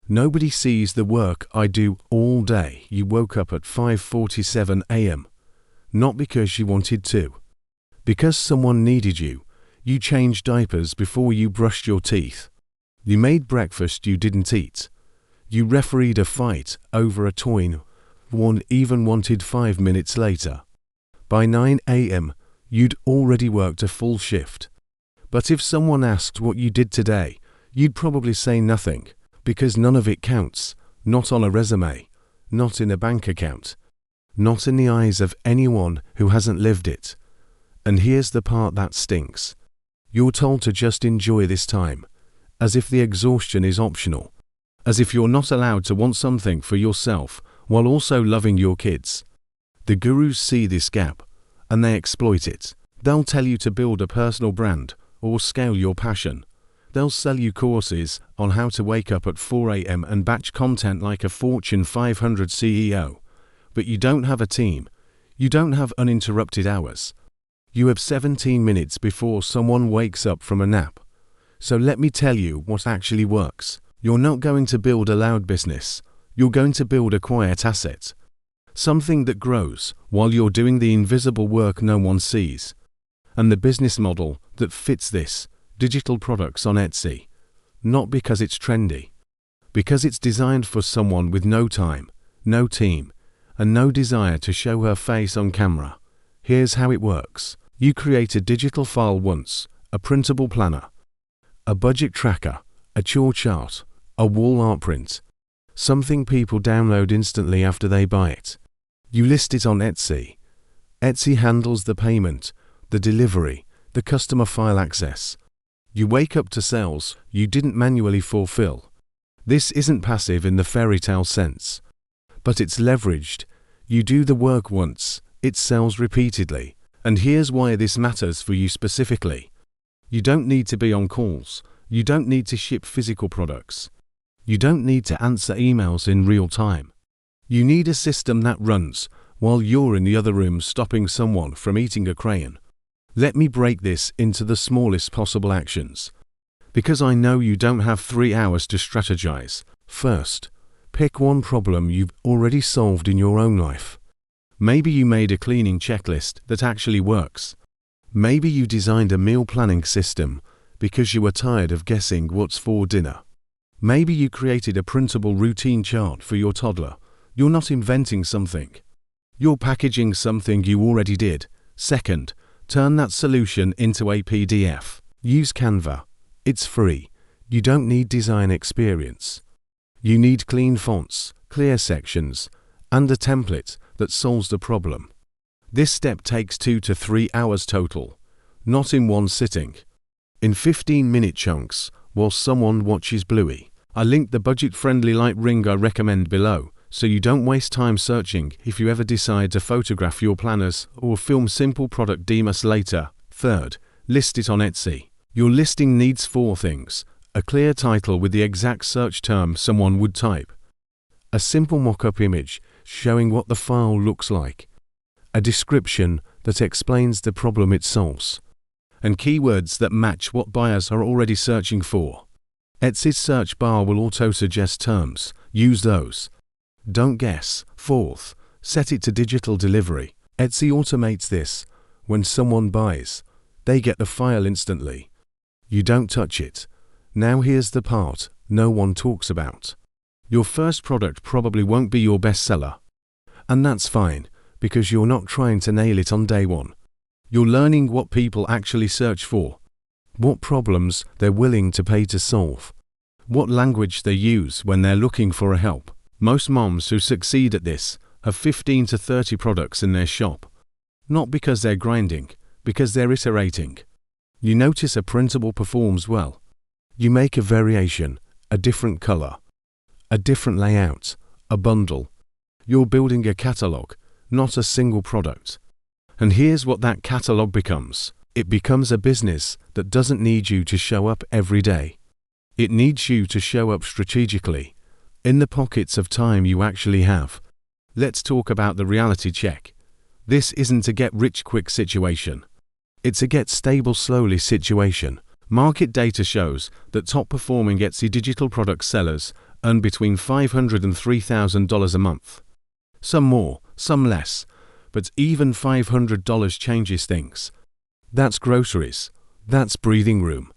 Nobody sees the work I do all day. You woke up at 5:47 a.m. Not because you wanted to. Because someone needed you. You changed diapers before you brushed your teeth. You made breakfast you didn't eat. You refereed a fight over a toy one even wanted 5 minutes later. By 9 a.m., you'd already worked a full shift. But if someone asked what you did today, you'd probably say nothing, because none of it counts, not on a resume, not in a bank account, not in the eyes of anyone who hasn't lived it. And here's the part that stinks. You're told to just enjoy this time, as if the exhaustion is optional, as if you're not allowed to want something for yourself while also loving your kids. The gurus see this gap, and they exploit it. They'll tell you to build a personal brand or scale your passion. They'll sell you courses on how to wake up at 4 a.m. and batch content like a Fortune 500 CEO. But you don't have a team. You don't have uninterrupted hours. You have 17 minutes before someone wakes up from a nap. So let me tell you what actually works. You're not going to build a loud business. You're going to build a quiet asset. Something that grows while you're doing the invisible work no one sees. And the business model that fits this: digital products on Etsy. Not because it's trendy. Because it's designed for someone with no time, no team, and no desire to show her face on camera. Here's how it works. You create a digital file once, a printable planner, a budget tracker, a chore chart, a wall art print, something people download instantly after they buy it. You list it on Etsy. Etsy handles the payment, the delivery, the customer file access. You wake up to sales you didn't manually fulfill. This isn't passive in the fairy tale sense, but it's leveraged. You do the work once, it sells repeatedly. And here's why this matters for you specifically. You don't need to be on calls. You don't need to ship physical products. You don't need to answer emails in real time. You need a system that runs while you're in the other room stopping someone from eating a crayon. Let me break this into the smallest possible actions, because I know you don't have 3 hours to strategize. First, pick one problem you've already solved in your own life. Maybe you made a cleaning checklist that actually works. Maybe you designed a meal planning system because you were tired of guessing what's for dinner. Maybe you created a printable routine chart for your toddler. You're not inventing something. You're packaging something you already did. Second, turn that solution into a PDF. Use Canva. It's free. You don't need design experience. You need clean fonts, clear sections, and a template that solves the problem. This step takes 2 to 3 hours total, not in one sitting. In 15-minute chunks, while someone watches Bluey. I linked the budget-friendly light ring I recommend below, so you don't waste time searching if you ever decide to photograph your planners or film simple product demos later. Third, list it on Etsy. Your listing needs 4 things: a clear title with the exact search term someone would type, a simple mock-up image showing what the file looks like, a description that explains the problem it solves, and keywords that match what buyers are already searching for. Etsy's search bar will auto-suggest terms. Use those. Don't guess. Fourth, set it to digital delivery. Etsy automates this. When someone buys, they get the file instantly. You don't touch it. Now here's the part no one talks about. Your first product probably won't be your bestseller. And that's fine, because you're not trying to nail it on day one. You're learning what people actually search for, what problems they're willing to pay to solve, what language they use when they're looking for help. Most moms who succeed at this have 15 to 30 products in their shop. Not because they're grinding, because they're iterating. You notice a printable performs well. You make a variation, a different color, a different layout, a bundle. You're building a catalog, not a single product. And here's what that catalog becomes. It becomes a business that doesn't need you to show up every day. It needs you to show up strategically, in the pockets of time you actually have. Let's talk about the reality check. This isn't a get-rich-quick situation. It's a get-stable-slowly situation. Market data shows that top-performing Etsy digital product sellers earn between $500 and $3,000 a month. Some more, some less, but even $500 changes things. That's groceries. That's breathing room.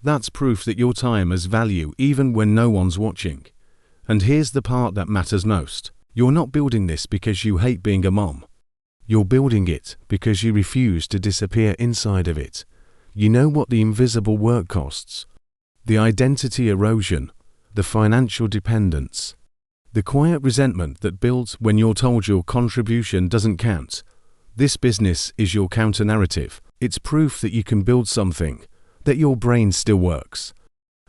That's proof that your time has value even when no one's watching. And here's the part that matters most. You're not building this because you hate being a mom. You're building it because you refuse to disappear inside of it. You know what the invisible work costs. The identity erosion, the financial dependence, the quiet resentment that builds when you're told your contribution doesn't count. This business is your counter-narrative. It's proof that you can build something, that your brain still works,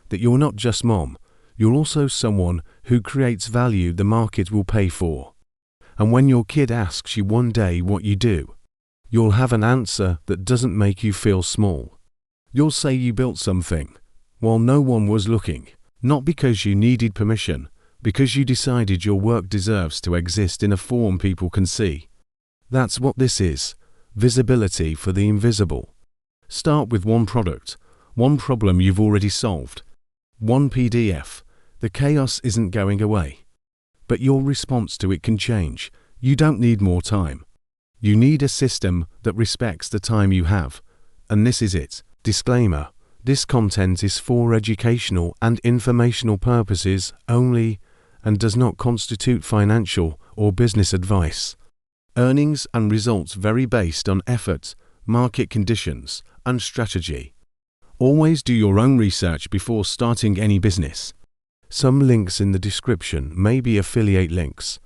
that you're not just mom, you're also someone who creates value the market will pay for. And when your kid asks you one day what you do, you'll have an answer that doesn't make you feel small. You'll say you built something, while no one was looking, not because you needed permission, because you decided your work deserves to exist in a form people can see. That's what this is, visibility for the invisible. Start with one product, one problem you've already solved, one PDF. The chaos isn't going away. But your response to it can change. You don't need more time. You need a system that respects the time you have. And this is it. Disclaimer: this content is for educational and informational purposes only and does not constitute financial or business advice. Earnings and results vary based on effort, market conditions, and strategy. Always do your own research before starting any business. Some links in the description may be affiliate links.